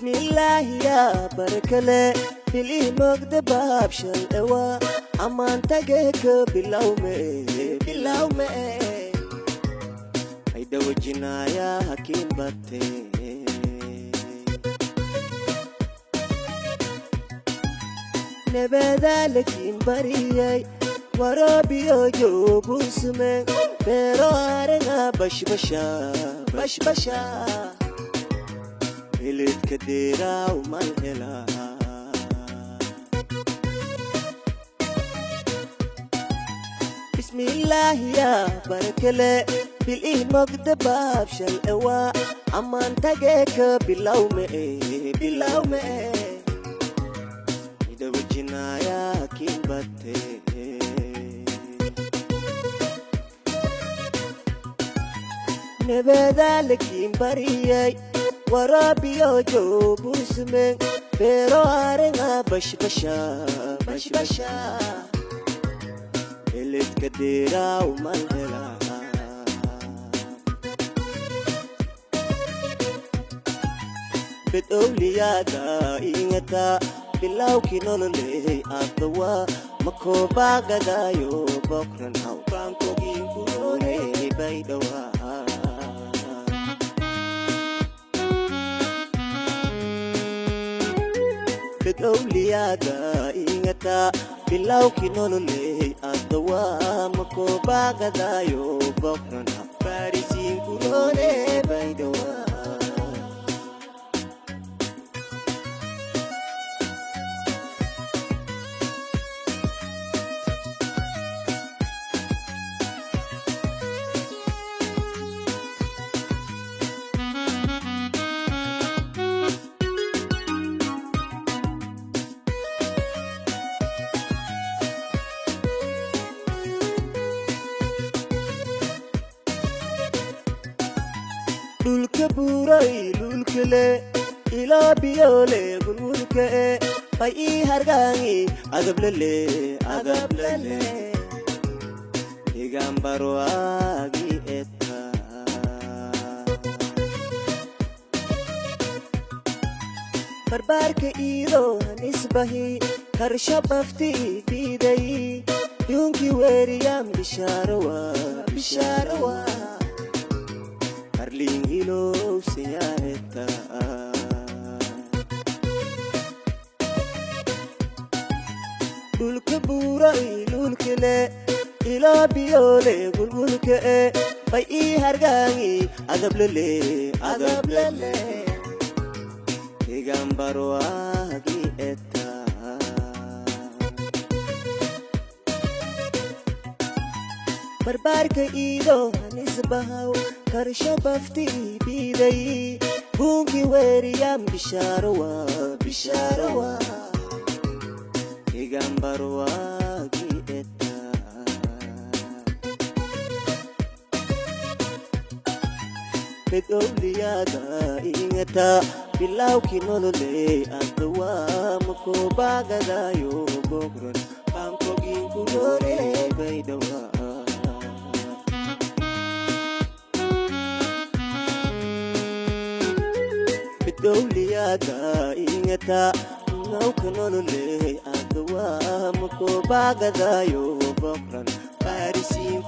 بسم الله يا بركله في مقد باب شلوا امان تجيك باللوم هيدا وجنا يا حكيم باتي نبدا لكن بريي ورابي جو سمن pero arena bash basha Ilit kadira umalhela Bismillah ya barakale bil maqdab shal awa aman tageka bilawme ida wajina ya kimbate نبدا لكن بريي ورابي جو بوسمن pero arena bash basha Ilit kadira umalhela بتقولي دا إنتا بلاو كنولي أدوا مكوبا غدايو بكرن هاو بانكو جينكوري بيدوا بتقولي دا إنتا بلاو كنولي أدوا مكوبا غدايو بكرن هاو باريسين كوري بيدوا buray lulkele ila biyole gulgulke bai hargangi agablele digambaro agi etta barbarke ilo nisbahi karshabafti bidai yunki weriyam bisharwa Lingilo siyaeta Lulke buray lulkele ila biyole gulgulke bai hargangi agablele digambaro agi etta barbarka ido nisbahaw karshabafti bidai bungi weriyam bisharwa igambarwa gi etta bedoliya da ingata bilaw kinolole adwa mukoba gadayo bogron banko ginkure baidawa دوليا دا إنتا نوكنولي أدوا مكوبا غدايو بكران فارسين